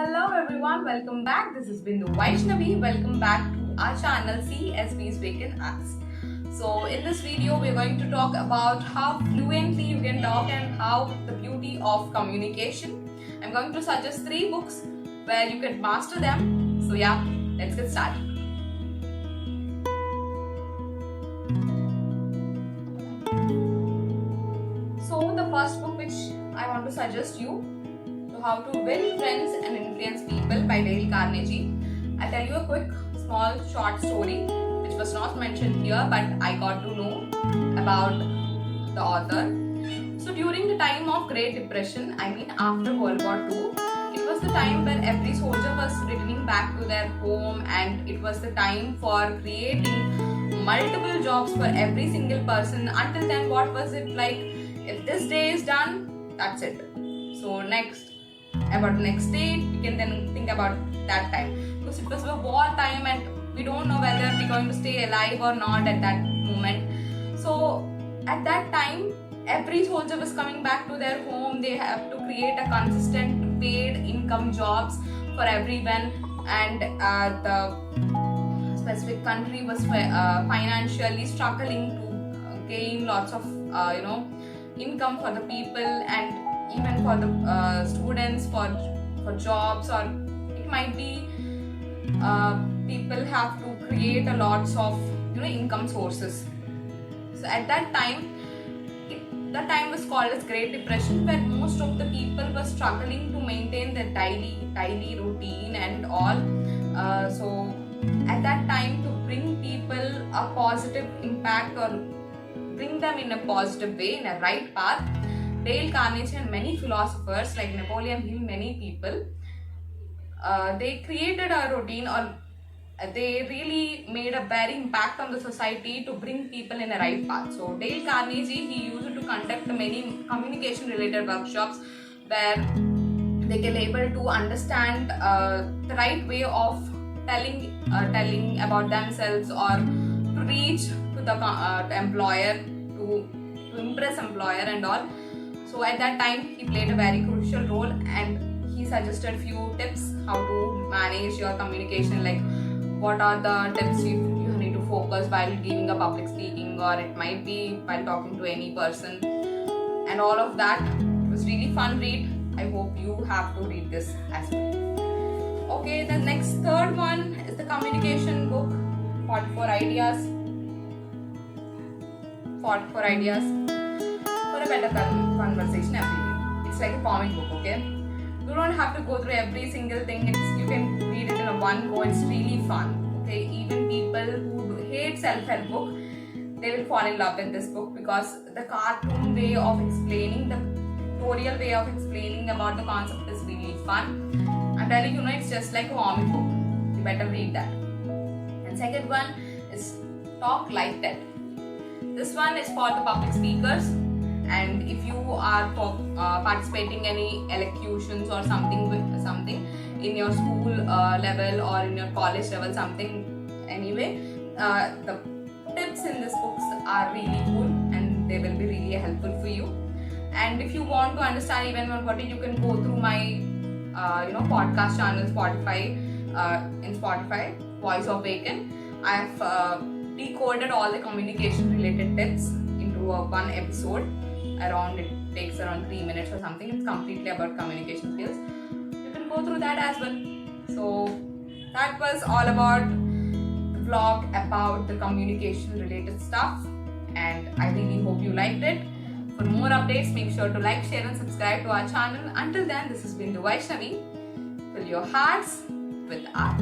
Hello everyone, welcome back. This has been the Vaishnavi. Welcome back to our channel CSB's Vacant Arts. So in this video, we're going to talk about how fluently you can talk and how the beauty of communication. I'm going to suggest 3 books where you can master them. So yeah, let's get started. So the first book which I want to suggest you, How to Win Friends and Influence People by Dale Carnegie. I'll tell you a quick, small, short story which was not mentioned here, but I got to know about the author. So during the time of Great Depression, I mean after World War II, it was the time when every soldier was returning back to their home, and it was the time for creating multiple jobs for every single person. Until then, what was it like? If this day is done, that's it. So about the next day, we can then think about that time, because it was a war time and we don't know whether we're going to stay alive or not at that moment. So at that time, every soldier was coming back to their home. They have to create a consistent paid income jobs for everyone, and the specific country was financially struggling to gain lots of income for the people, and even for the students, for jobs, or it might be people have to create a lots of income sources. So at that time, that time was called as Great Depression, where most of the people were struggling to maintain their daily routine and all. So at that time, to bring people a positive impact or bring them in a positive way, in a right path, Dale Carnegie and many philosophers like Napoleon Hill, many people, they created a routine, or they really made a very impact on the society to bring people in a right path. So Dale Carnegie, he used to conduct many communication related workshops where they get able to understand the right way of telling about themselves, or to reach to the employer, to impress employer and all. So at that time, he played a very crucial role, and he suggested few tips how to manage your communication, like what are the tips you need to focus while giving a public speaking, or it might be while talking to any person, and all of that. It was really fun read. I hope you have to read this as well. Okay, the next third one is the communication book, 44 Ideas. 44 Ideas for a better conversation every day. It's like a comic book, okay? You don't have to go through every single thing. You can read it in a one go. It's really fun, okay? Even people who hate self-help book, they will fall in love with this book, because the cartoon way of explaining, the tutorial way of explaining about the concept is really fun. I'm telling you, it's just like a comic book. You better read that. And second one is Talk Like That. This one is for the public speakers, and if you are participating any elocutions or something in your school level or in your college level, something anyway, the tips in this books are really cool, and they will be really helpful for you. And if you want to understand even what it, you can go through my podcast channel in Spotify, Voice of Vacant. I've decoded all the communication related tips into one episode. It takes around 3 minutes or something. It's completely about communication skills. You can go through that as well. So that was all about the vlog about the communication related stuff, and I really hope you liked it. For more updates, make sure to like, share and subscribe to our channel. Until then, this has been the Vaishnavi. Fill your hearts with art.